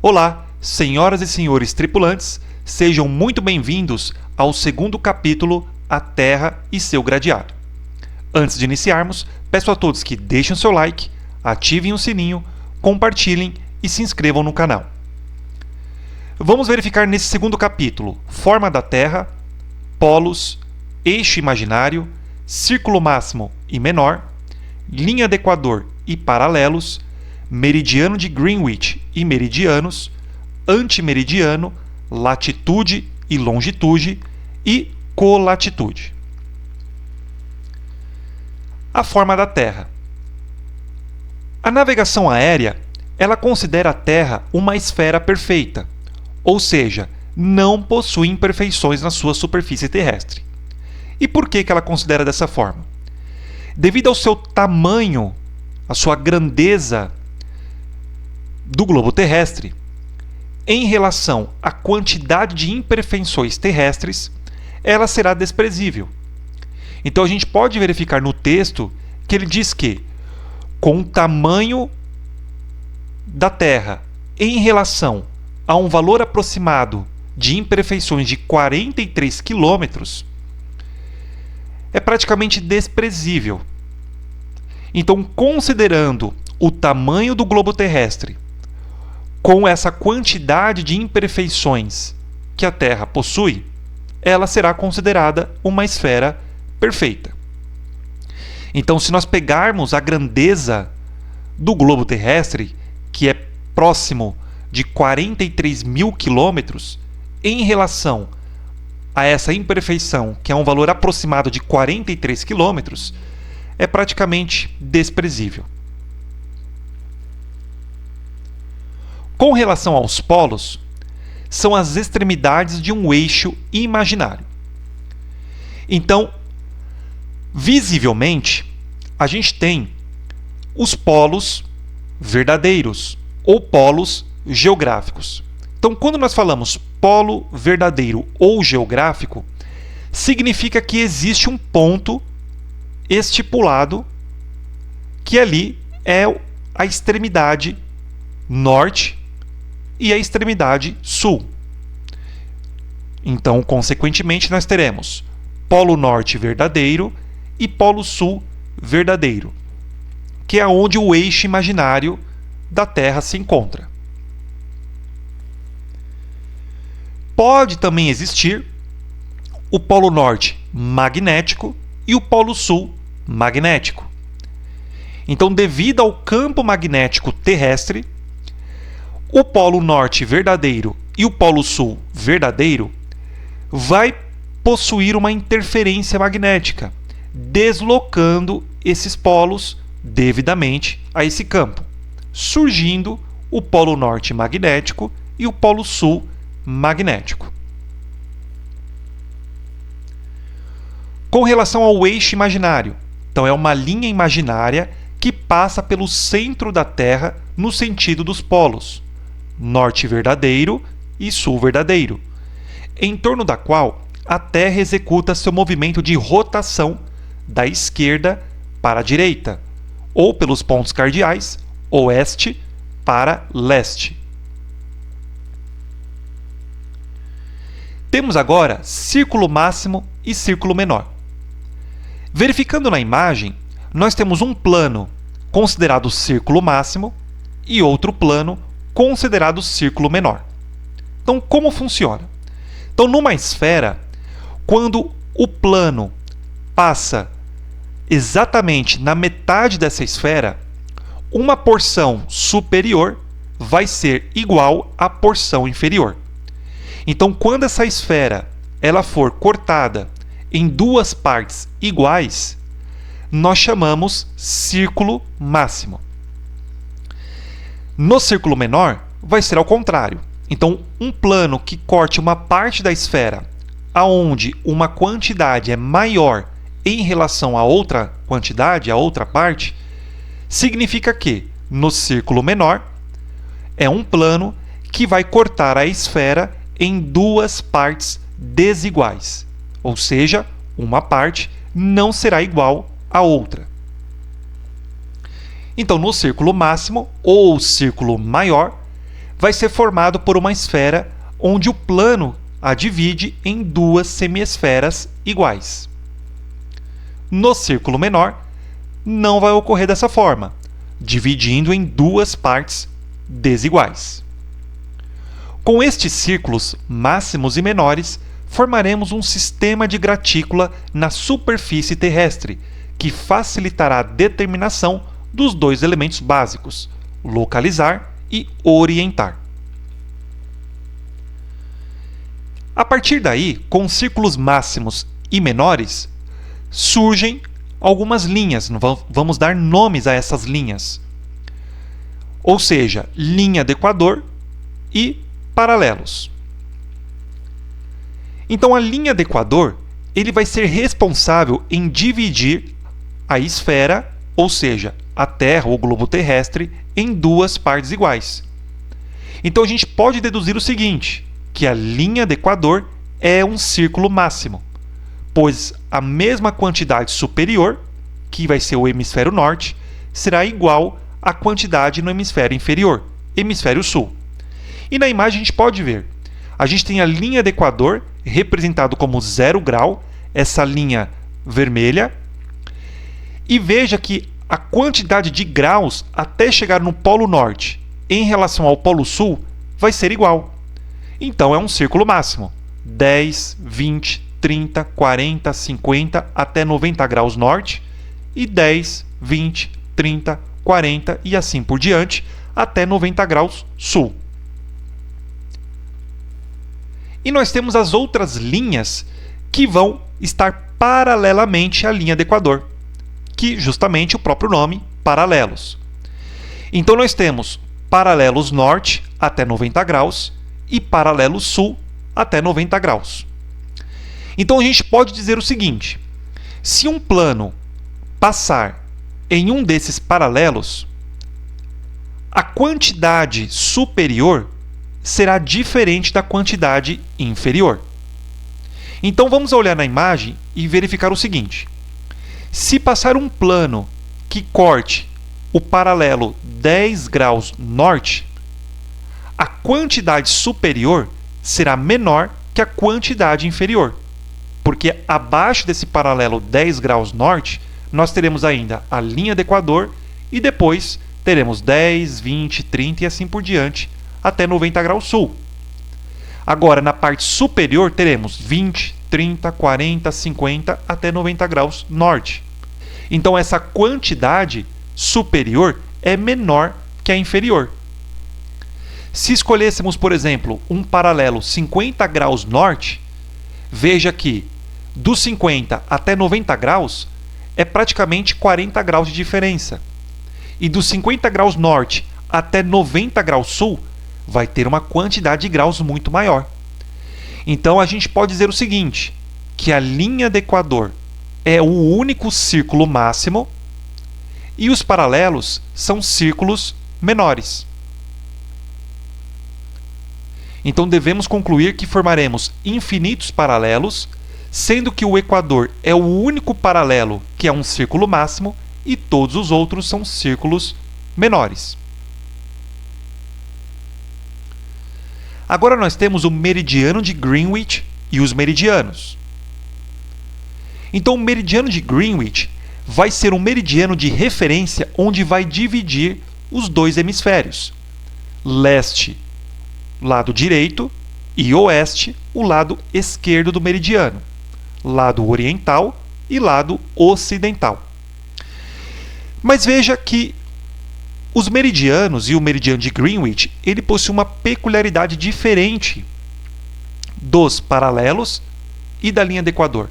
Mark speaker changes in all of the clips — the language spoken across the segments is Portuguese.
Speaker 1: Olá, senhoras e senhores tripulantes, sejam muito bem-vindos ao segundo capítulo, A Terra e seu Gradeado. Antes de iniciarmos, peço a todos que deixem o seu like, ativem o sininho, compartilhem e se inscrevam no canal. Vamos verificar nesse segundo capítulo forma da Terra, polos, eixo imaginário, círculo máximo e menor, linha do Equador e paralelos, meridiano de Greenwich e meridianos, antimeridiano, latitude e longitude e colatitude. A forma da Terra. A navegação aérea, ela considera a Terra uma esfera perfeita, ou seja, não possui imperfeições na sua superfície terrestre. E por que ela considera dessa forma? Devido ao seu tamanho, a sua grandeza do globo terrestre, em relação à quantidade de imperfeições terrestres, ela será desprezível. Então a gente pode verificar no texto que ele diz que, com o tamanho da Terra em relação a um valor aproximado de imperfeições de 43 quilômetros, é praticamente desprezível. Então, considerando o tamanho do globo terrestre com essa quantidade de imperfeições que a Terra possui, ela será considerada uma esfera perfeita. Então, se nós pegarmos a grandeza do globo terrestre, que é próximo de 43 mil quilômetros, em relação a essa imperfeição, que é um valor aproximado de 43 quilômetros, é praticamente desprezível. Com relação aos polos, são as extremidades de um eixo imaginário. Então, visivelmente, a gente tem os polos verdadeiros ou polos geográficos. Então, quando nós falamos polo verdadeiro ou geográfico, significa que existe um ponto estipulado que ali é a extremidade norte e a extremidade sul. Então, consequentemente, nós teremos polo norte verdadeiro e polo sul verdadeiro, que é onde o eixo imaginário da Terra se encontra. Pode também existir o polo norte magnético e o polo sul magnético. Então, devido ao campo magnético terrestre, o polo norte verdadeiro e o polo sul verdadeiro vai possuir uma interferência magnética, deslocando esses polos devidamente a esse campo, surgindo o polo norte magnético e o polo sul magnético. Com relação ao eixo imaginário, então é uma linha imaginária que passa pelo centro da Terra no sentido dos polos, norte verdadeiro e sul verdadeiro, em torno da qual a Terra executa seu movimento de rotação da esquerda para a direita, ou pelos pontos cardeais, oeste para leste. Temos agora círculo máximo e círculo menor. Verificando na imagem, nós temos um plano considerado círculo máximo e outro plano considerado círculo menor. Então, como funciona? Então, numa esfera, quando o plano passa exatamente na metade dessa esfera, uma porção superior vai ser igual à porção inferior. Então, quando essa esfera ela for cortada em duas partes iguais, nós chamamos círculo máximo. No círculo menor, vai ser ao contrário. Então, um plano que corte uma parte da esfera aonde uma quantidade é maior em relação a outra quantidade, a outra parte, significa que, no círculo menor, é um plano que vai cortar a esfera em duas partes desiguais. Ou seja, uma parte não será igual à outra. Então, no círculo máximo ou círculo maior, vai ser formado por uma esfera onde o plano a divide em duas semiesferas iguais. No círculo menor, não vai ocorrer dessa forma, dividindo em duas partes desiguais. Com estes círculos máximos e menores, formaremos um sistema de gratícula na superfície terrestre, que facilitará a determinação dos dois elementos básicos, localizar e orientar. A partir daí, com círculos máximos e menores, surgem algumas linhas. Vamos dar nomes a essas linhas. Ou seja, linha do Equador e paralelos. Então, a linha do Equador ele vai ser responsável em dividir a esfera, ou seja, a Terra ou globo terrestre, em duas partes iguais. Então, a gente pode deduzir o seguinte, que a linha do Equador é um círculo máximo, pois a mesma quantidade superior, que vai ser o hemisfério norte, será igual à quantidade no hemisfério inferior, hemisfério sul. E na imagem a gente pode ver, a gente tem a linha do Equador representado como 0 grau, essa linha vermelha, e veja que a quantidade de graus até chegar no Polo Norte em relação ao Polo Sul vai ser igual. Então é um círculo máximo, 10, 20, 30, 40, 50 até 90 graus norte e 10, 20, 30, 40 e assim por diante até 90 graus sul. E nós temos as outras linhas que vão estar paralelamente à linha do Equador, que justamente o próprio nome, paralelos. Então nós temos paralelos norte até 90 graus e paralelo sul até 90 graus. Então a gente pode dizer o seguinte, se um plano passar em um desses paralelos, a quantidade superior será diferente da quantidade inferior. Então vamos olhar na imagem e verificar o seguinte. Se passar um plano que corte o paralelo 10 graus norte, a quantidade superior será menor que a quantidade inferior, porque abaixo desse paralelo 10 graus norte, nós teremos ainda a linha do Equador e depois teremos 10, 20, 30 e assim por diante, até 90 graus sul. Agora, na parte superior, teremos 20, 30, 40, 50 até 90 graus norte. Então, essa quantidade superior é menor que a inferior. Se escolhêssemos, por exemplo, um paralelo 50 graus norte, veja que dos 50 até 90 graus é praticamente 40 graus de diferença. E dos 50 graus norte até 90 graus sul, vai ter uma quantidade de graus muito maior. Então, a gente pode dizer o seguinte, que a linha do Equador é o único círculo máximo e os paralelos são círculos menores. Então, devemos concluir que formaremos infinitos paralelos, sendo que o Equador é o único paralelo que é um círculo máximo e todos os outros são círculos menores. Agora nós temos o meridiano de Greenwich e os meridianos. Então, o meridiano de Greenwich vai ser um meridiano de referência onde vai dividir os dois hemisférios. Leste, lado direito, e oeste, o lado esquerdo do meridiano. Lado oriental e lado ocidental. Mas veja que os meridianos e o meridiano de Greenwich, ele possui uma peculiaridade diferente dos paralelos e da linha do Equador.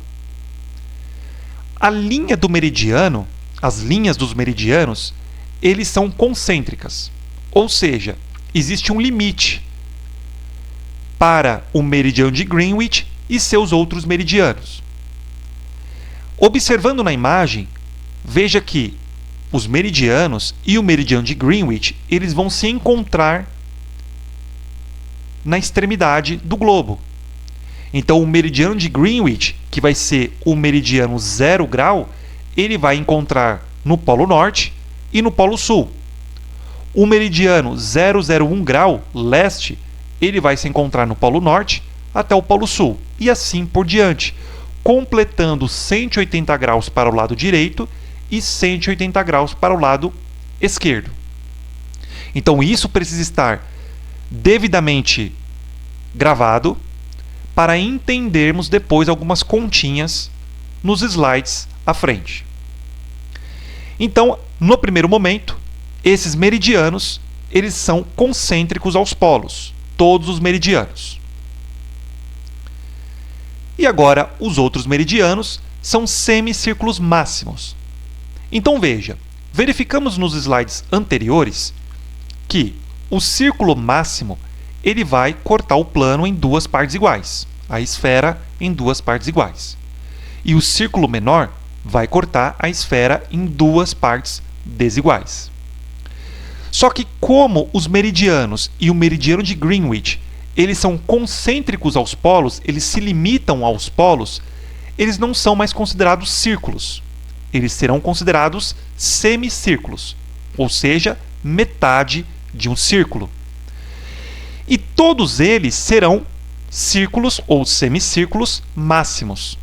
Speaker 1: A linha do meridiano, as linhas dos meridianos, eles são concêntricas, ou seja, existe um limite para o meridiano de Greenwich e seus outros meridianos. Observando na imagem, veja que os meridianos e o meridiano de Greenwich, eles vão se encontrar na extremidade do globo. Então, o meridiano de Greenwich, que vai ser o meridiano 0 grau, ele vai encontrar no Polo Norte e no Polo Sul. O meridiano 001 grau leste, ele vai se encontrar no Polo Norte até o Polo Sul, e assim por diante, completando 180 graus para o lado direito e 180 graus para o lado esquerdo. Então isso precisa estar devidamente gravado para entendermos depois algumas continhas nos slides à frente. Então, no primeiro momento, esses meridianos, eles são concêntricos aos polos, todos os meridianos. E agora, os outros meridianos são semicírculos máximos. Então veja, verificamos nos slides anteriores que o círculo máximo ele vai cortar o plano em duas partes iguais, a esfera em duas partes iguais. E o círculo menor vai cortar a esfera em duas partes desiguais. Só que como os meridianos e o meridiano de Greenwich eles são concêntricos aos polos, eles se limitam aos polos, eles não são mais considerados círculos. Eles serão considerados semicírculos, ou seja, metade de um círculo. E todos eles serão círculos ou semicírculos máximos.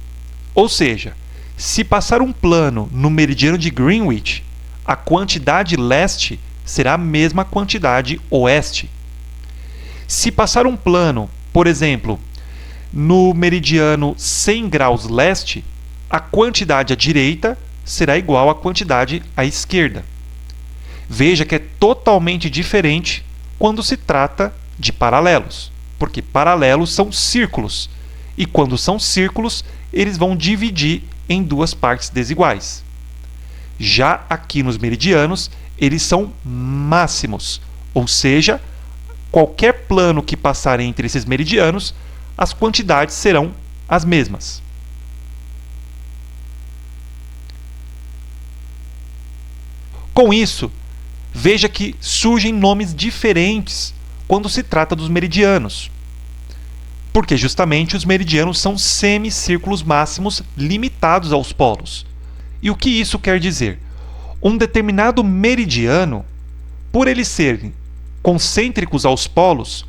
Speaker 1: Ou seja, se passar um plano no meridiano de Greenwich, a quantidade leste será a mesma quantidade oeste. Se passar um plano, por exemplo, no meridiano 100 graus leste, a quantidade à direita será igual à quantidade à esquerda. Veja que é totalmente diferente quando se trata de paralelos, porque paralelos são círculos, e quando são círculos, eles vão dividir em duas partes desiguais. Já aqui nos meridianos, eles são máximos, ou seja, qualquer plano que passar entre esses meridianos, as quantidades serão as mesmas. Com isso, veja que surgem nomes diferentes quando se trata dos meridianos, porque justamente os meridianos são semicírculos máximos limitados aos polos. E o que isso quer dizer? Um determinado meridiano, por ele ser concêntricos aos polos,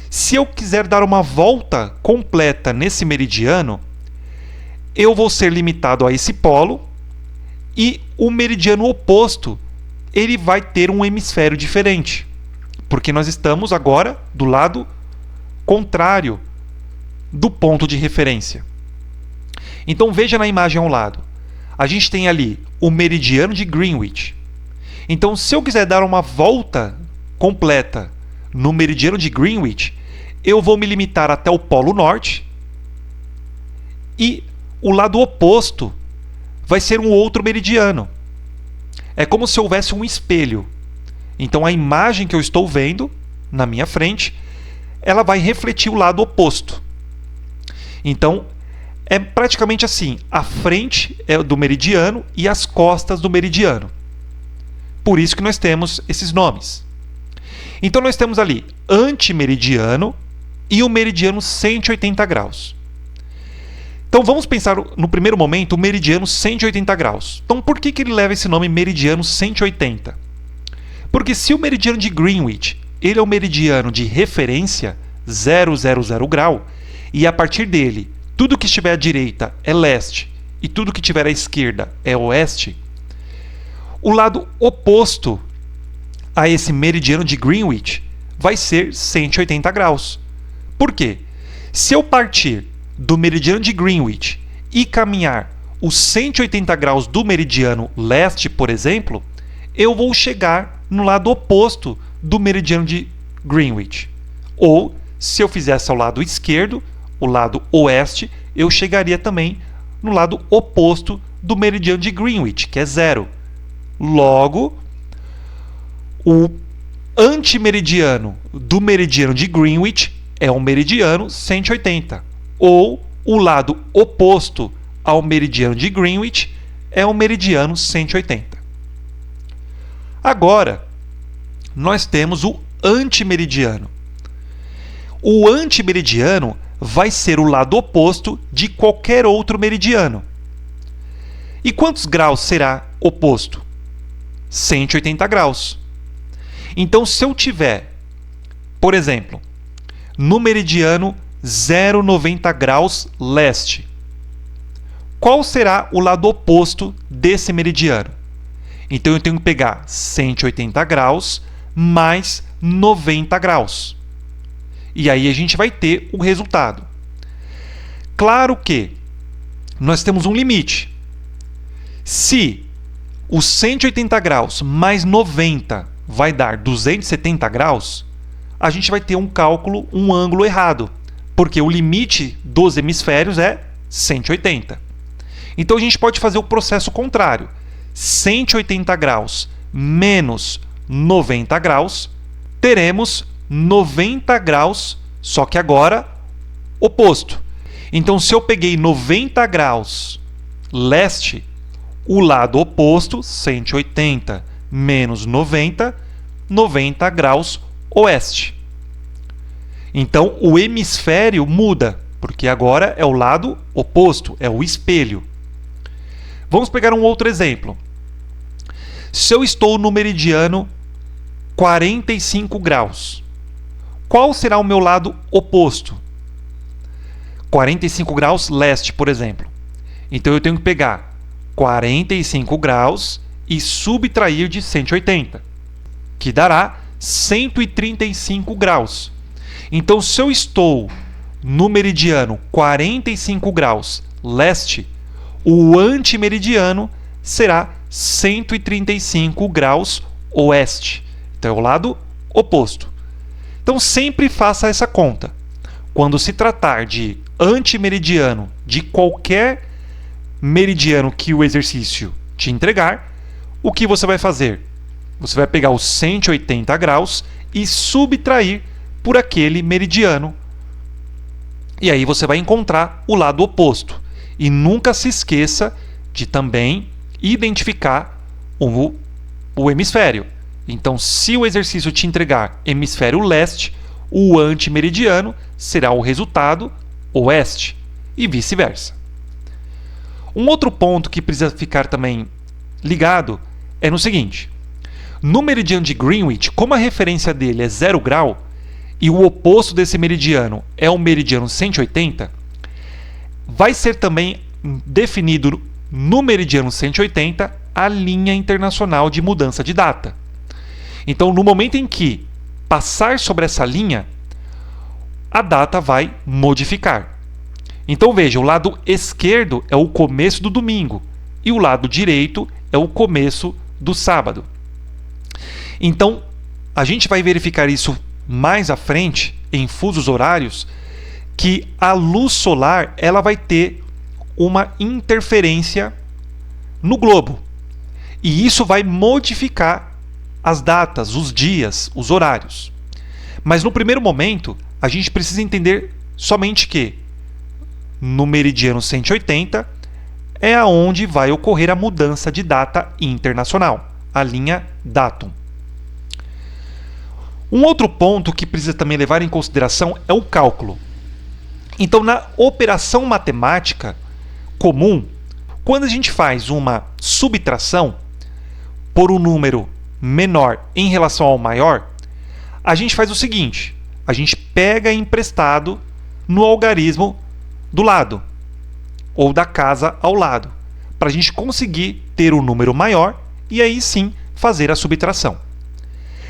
Speaker 1: se eu quiser dar uma volta completa nesse meridiano, eu vou ser limitado a esse polo e o meridiano oposto ele vai ter um hemisfério diferente, porque nós estamos agora do lado contrário do ponto de referência. Então veja na imagem ao lado, a gente tem ali o meridiano de Greenwich. Então se eu quiser dar uma volta completa no meridiano de Greenwich, eu vou me limitar até o Polo Norte e o lado oposto vai ser um outro meridiano. É como se houvesse um espelho. Então a imagem que eu estou vendo na minha frente, ela vai refletir o lado oposto. Então é praticamente assim, a frente é do meridiano e as costas do meridiano. Por isso que nós temos esses nomes. Então nós temos ali antimeridiano e o meridiano 180 graus. Então vamos pensar no primeiro momento o meridiano 180 graus. Então por que ele leva esse nome meridiano 180? Porque se o meridiano de Greenwich ele é o meridiano de referência 000 grau, e a partir dele tudo que estiver à direita é leste e tudo que estiver à esquerda é oeste, o lado oposto a esse meridiano de Greenwich vai ser 180 graus. Por quê? Se eu partir do meridiano de Greenwich e caminhar os 180 graus do meridiano leste, por exemplo, eu vou chegar no lado oposto do meridiano de Greenwich. Ou, se eu fizesse ao lado esquerdo, o lado oeste, eu chegaria também no lado oposto do meridiano de Greenwich, que é 0. Logo, o antimeridiano do meridiano de Greenwich é o meridiano 180, ou o lado oposto ao meridiano de Greenwich é o meridiano 180. Agora, nós temos o antimeridiano. O antimeridiano vai ser o lado oposto de qualquer outro meridiano. E quantos graus será oposto? 180 graus. Então, se eu tiver, por exemplo, no meridiano 0,90 graus leste, qual será o lado oposto desse meridiano? Então, eu tenho que pegar 180 graus mais 90 graus. E aí a gente vai ter o resultado. Claro que nós temos um limite. Se os 180 graus mais 90 vai dar 270 graus, a gente vai ter um cálculo, um ângulo errado, porque o limite dos hemisférios é 180. Então a gente pode fazer o processo contrário. 180 graus menos 90 graus, teremos 90 graus, só que agora oposto. Então, se eu peguei 90 graus leste, o lado oposto, 180 menos 90, 90 graus oeste. Então, o hemisfério muda, porque agora é o lado oposto, é o espelho. Vamos pegar um outro exemplo. Se eu estou no meridiano 45 graus, qual será o meu lado oposto? 45 graus leste, por exemplo. Então, eu tenho que pegar 45 graus e subtrair de 180, que dará 135 graus. Então, se eu estou no meridiano 45 graus leste, o antimeridiano será 135 graus oeste. Então, é o lado oposto. Então, sempre faça essa conta. Quando se tratar de antimeridiano de qualquer meridiano que o exercício te entregar, o que você vai fazer? Você vai pegar os 180 graus e subtrair por aquele meridiano. E aí você vai encontrar o lado oposto. E nunca se esqueça de também identificar o hemisfério. Então, se o exercício te entregar hemisfério leste, o antimeridiano será o resultado oeste e vice-versa. Um outro ponto que precisa ficar também ligado é no seguinte: no meridiano de Greenwich, como a referência dele é 0 grau e o oposto desse meridiano é o meridiano 180, vai ser também definido no meridiano 180 a linha internacional de mudança de data. Então, no momento em que passar sobre essa linha, a data vai modificar. Então, veja, o lado esquerdo é o começo do domingo e o lado direito é o começo do sábado. Então, a gente vai verificar isso mais à frente, em fusos horários, que a luz solar ela vai ter uma interferência no globo. E isso vai modificar as datas, os dias, os horários. Mas no primeiro momento, a gente precisa entender somente que no meridiano 180 é aonde vai ocorrer a mudança de data internacional, a linha datum. Um outro ponto que precisa também levar em consideração é o cálculo. Então, na operação matemática comum, quando a gente faz uma subtração por um número menor em relação ao maior, a gente faz o seguinte: a gente pega emprestado no algarismo do lado, ou da casa ao lado, para a gente conseguir ter um número maior e aí sim fazer a subtração.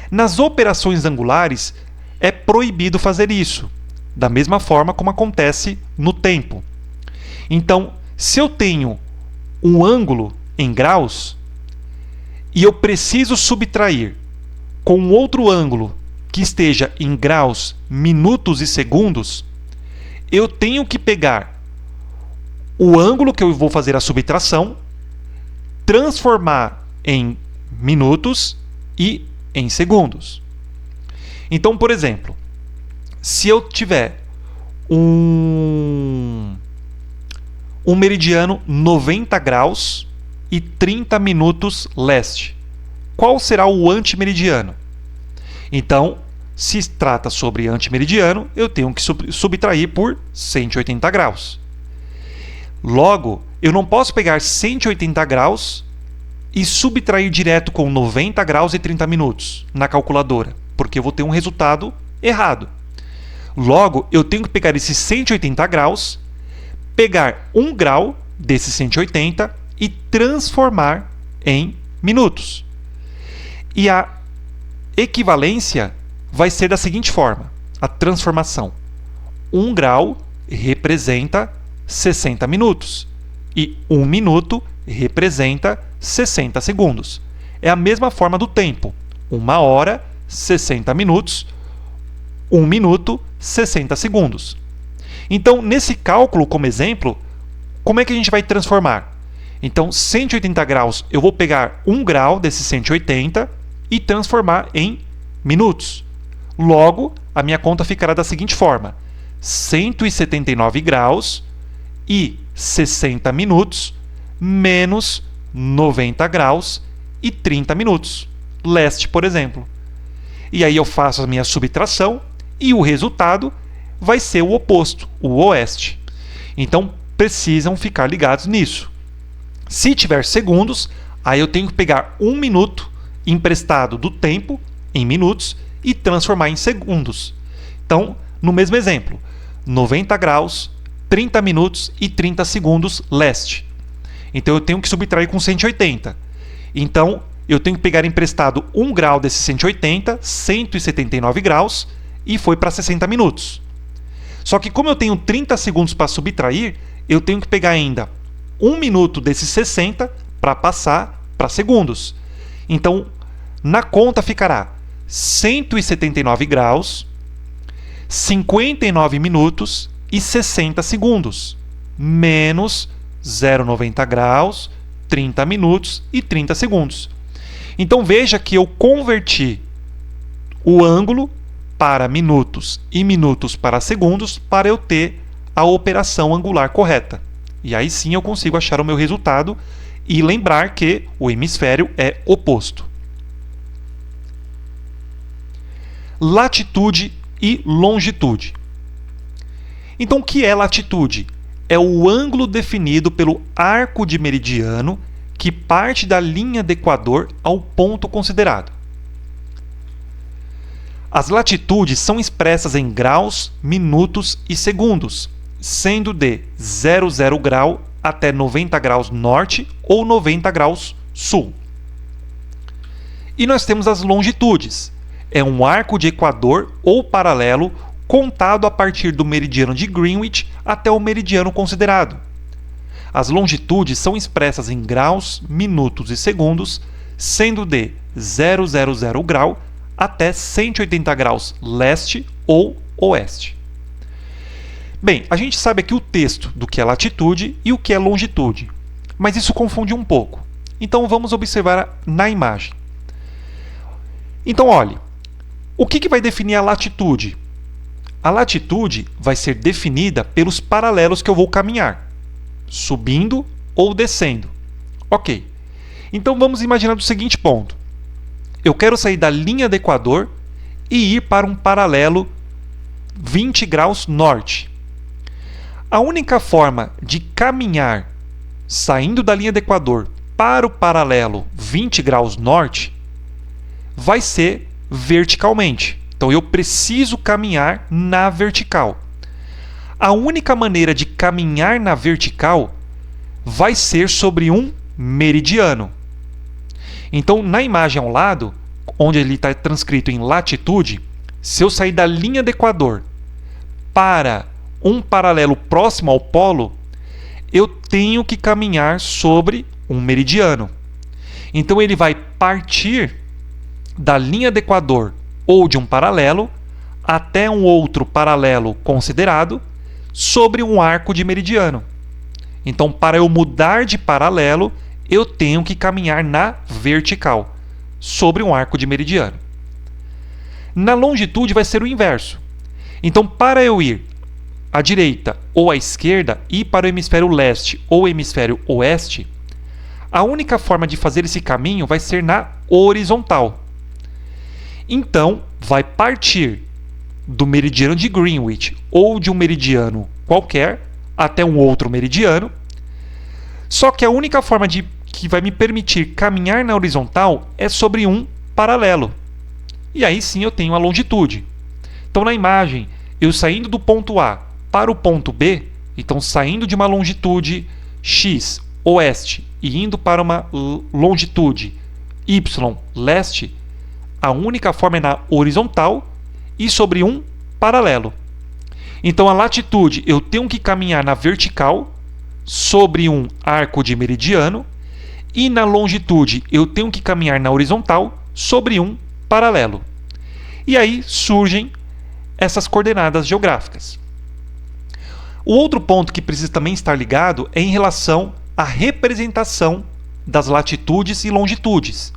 Speaker 1: Nas operações angulares, é proibido fazer isso, da mesma forma como acontece no tempo. Então, se eu tenho um ângulo em graus e eu preciso subtrair com outro ângulo que esteja em graus, minutos e segundos, eu tenho que pegar o ângulo que eu vou fazer a subtração, transformar em minutos e em segundos. Então, por exemplo, se eu tiver um meridiano 90 graus e 30 minutos leste, qual será o antimeridiano? Então, se trata sobre antimeridiano, eu tenho que subtrair por 180 graus. Logo, eu não posso pegar 180 graus e subtrair direto com 90 graus e 30 minutos na calculadora, porque eu vou ter um resultado errado. Logo, eu tenho que pegar esses 180 graus, pegar 1 grau desses 180 e transformar em minutos. E a equivalência vai ser da seguinte forma, a transformação. 1 grau representa 60 minutos e 1 minuto representa 60 segundos. É a mesma forma do tempo. 1 hora, 60 minutos, 1 minuto, 60 segundos. Então, nesse cálculo, como exemplo, como é que a gente vai transformar? Então, 180 graus, eu vou pegar 1 grau desses 180 e transformar em minutos. Logo, a minha conta ficará da seguinte forma: 179 graus e 60 minutos menos 90 graus e 30 minutos. Leste, por exemplo. E aí eu faço a minha subtração e o resultado vai ser o oposto, o oeste. Então, precisam ficar ligados nisso. Se tiver segundos, aí eu tenho que pegar 1 minuto emprestado do tempo em minutos e transformar em segundos. Então, no mesmo exemplo, 90 graus, 30 minutos e 30 segundos leste. Então, eu tenho que subtrair com 180. Então, eu tenho que pegar emprestado 1 grau desses 180, 179 graus, e foi para 60 minutos. Só que como eu tenho 30 segundos para subtrair, eu tenho que pegar ainda 1 minuto desses 60 para passar para segundos. Então, na conta ficará 179 graus, 59 minutos e 60 segundos, menos 0,90 graus, 30 minutos e 30 segundos. Então, veja que eu converti o ângulo para minutos e minutos para segundos para eu ter a operação angular correta. E aí sim eu consigo achar o meu resultado e lembrar que o hemisfério é oposto. Latitude e longitude. Então, o que é latitude? É o ângulo definido pelo arco de meridiano que parte da linha do Equador ao ponto considerado. As latitudes são expressas em graus, minutos e segundos, sendo de 00 grau até 90 graus norte ou 90 graus sul. E nós temos as longitudes. É um arco de Equador ou paralelo contado a partir do meridiano de Greenwich até o meridiano considerado. As longitudes são expressas em graus, minutos e segundos, sendo de 000 grau até 180 graus leste ou oeste. Bem, a gente sabe aqui o texto do que é latitude e o que é longitude, mas isso confunde um pouco. Então vamos observar na imagem. Então olhe, o que vai definir a latitude? A latitude vai ser definida pelos paralelos que eu vou caminhar, subindo ou descendo. Ok, então vamos imaginar o seguinte ponto. Eu quero sair da linha do Equador e ir para um paralelo 20 graus norte. A única forma de caminhar saindo da linha do Equador para o paralelo 20 graus norte vai ser verticalmente. Então, eu preciso caminhar na vertical. A única maneira de caminhar na vertical vai ser sobre um meridiano. Então, na imagem ao lado, onde ele está transcrito em latitude, se eu sair da linha do Equador para um paralelo próximo ao polo, eu tenho que caminhar sobre um meridiano. Então, ele vai partir da linha do Equador ou de um paralelo até um outro paralelo considerado sobre um arco de meridiano. Então, para eu mudar de paralelo, eu tenho que caminhar na vertical, sobre um arco de meridiano. Na longitude vai ser o inverso. Então, para eu ir à direita ou à esquerda, ir para o hemisfério leste ou hemisfério oeste, a única forma de fazer esse caminho vai ser na horizontal. Então, vai partir do meridiano de Greenwich ou de um meridiano qualquer até um outro meridiano. Só que a única forma que vai me permitir caminhar na horizontal é sobre um paralelo. E aí sim eu tenho a longitude. Então na imagem, eu saindo do ponto A para o ponto B, então saindo de uma longitude x oeste e indo para uma longitude y leste, a única forma é na horizontal e sobre um paralelo. Então a latitude eu tenho que caminhar na vertical sobre um arco de meridiano e na longitude eu tenho que caminhar na horizontal sobre um paralelo. E aí surgem essas coordenadas geográficas. O outro ponto que precisa também estar ligado é em relação à representação das latitudes e longitudes.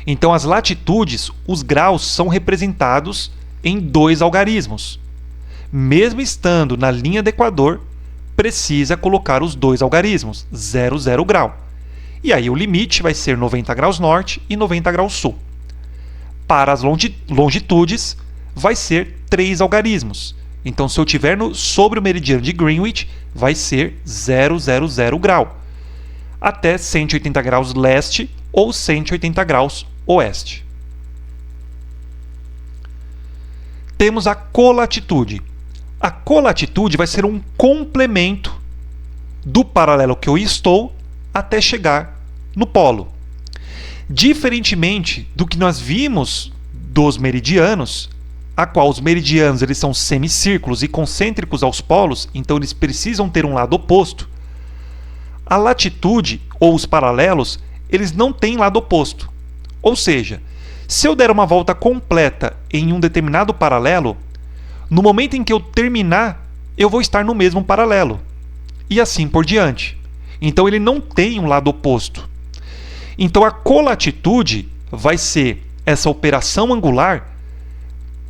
Speaker 1: Então, as latitudes, os graus são representados em 2 algarismos. Mesmo estando na linha do Equador, precisa colocar os 2 algarismos, 0, 0 grau. E aí o limite vai ser 90 graus norte e 90 graus sul. Para as longitudes, vai ser 3 algarismos. Então, se eu estiver sobre o meridiano de Greenwich, vai ser 0, 0, 0 grau, até 180 graus leste ou 180 graus oeste. Temos a colatitude. A colatitude vai ser um complemento do paralelo que eu estou até chegar no polo. Diferentemente do que nós vimos dos meridianos, a qual os meridianos eles são semicírculos e concêntricos aos polos, então eles precisam ter um lado oposto. A latitude ou os paralelos, eles não têm lado oposto. Ou seja, se eu der uma volta completa em um determinado paralelo, no momento em que eu terminar, eu vou estar no mesmo paralelo. E assim por diante. Então ele não tem um lado oposto. Então a colatitude vai ser essa operação angular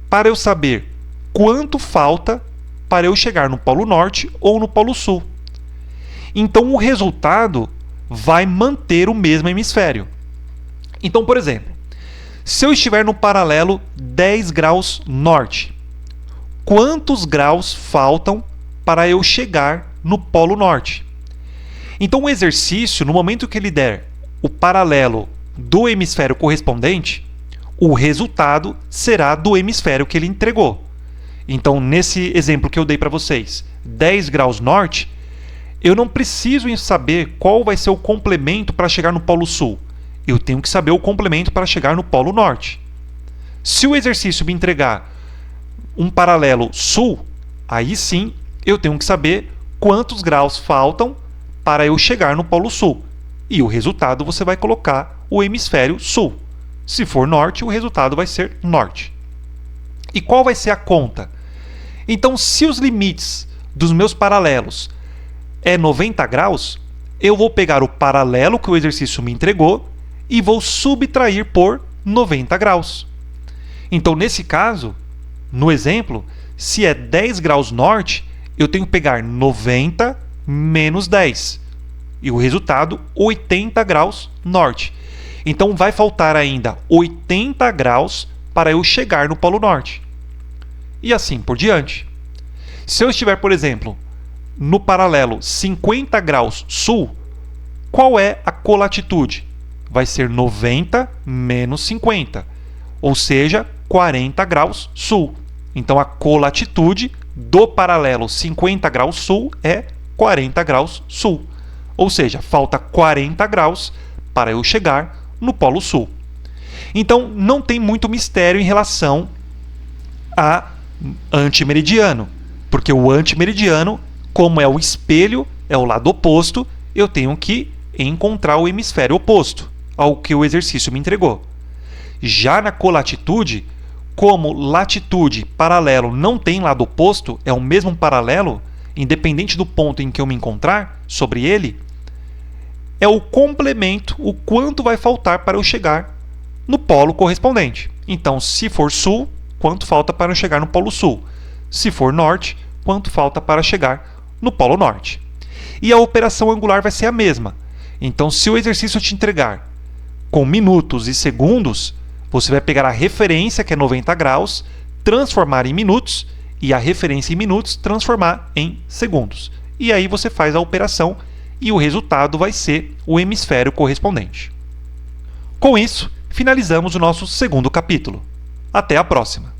Speaker 1: para eu saber quanto falta para eu chegar no Polo Norte ou no Polo Sul. Então o resultado vai manter o mesmo hemisfério. Então, por exemplo, se eu estiver no paralelo 10 graus norte, quantos graus faltam para eu chegar no Polo Norte? Então o exercício, no momento que ele der o paralelo do hemisfério correspondente, o resultado será do hemisfério que ele entregou. Então, nesse exemplo que eu dei para vocês, 10 graus norte, eu não preciso saber qual vai ser o complemento para chegar no Polo Sul. Eu tenho que saber o complemento para chegar no Polo Norte. Se o exercício me entregar um paralelo sul, aí sim eu tenho que saber quantos graus faltam para eu chegar no Polo Sul. E o resultado você vai colocar o hemisfério sul. Se for norte, o resultado vai ser norte. E qual vai ser a conta? Então, se os limites dos meus paralelos é 90 graus, eu vou pegar o paralelo que o exercício me entregou e vou subtrair por 90 graus. Então, nesse caso, no exemplo, se é 10 graus norte, eu tenho que pegar 90 menos 10. E o resultado, 80 graus norte. Então, vai faltar ainda 80 graus para eu chegar no Polo Norte. E assim por diante. Se eu estiver, por exemplo, no paralelo 50 graus sul, qual é a colatitude? Vai ser 90 menos 50, ou seja, 40 graus sul. Então, a colatitude do paralelo 50 graus sul é 40 graus sul. Ou seja, falta 40 graus para eu chegar no Polo Sul. Então, não tem muito mistério em relação a antimeridiano, porque o antimeridiano, como é o espelho, é o lado oposto, eu tenho que encontrar o hemisfério oposto ao que o exercício me entregou. Já na colatitude, como latitude e paralelo não tem lado oposto, é o mesmo paralelo, independente do ponto em que eu me encontrar sobre ele, é o complemento, o quanto vai faltar para eu chegar no polo correspondente. Então, se for sul, quanto falta para eu chegar no Polo Sul? Se for norte, quanto falta para chegar no Polo Norte? E a operação angular vai ser a mesma. Então, se o exercício te entregar com minutos e segundos, você vai pegar a referência, que é 90 graus, transformar em minutos, e a referência em minutos transformar em segundos. E aí você faz a operação e o resultado vai ser o hemisfério correspondente. Com isso, finalizamos o nosso segundo capítulo. Até a próxima!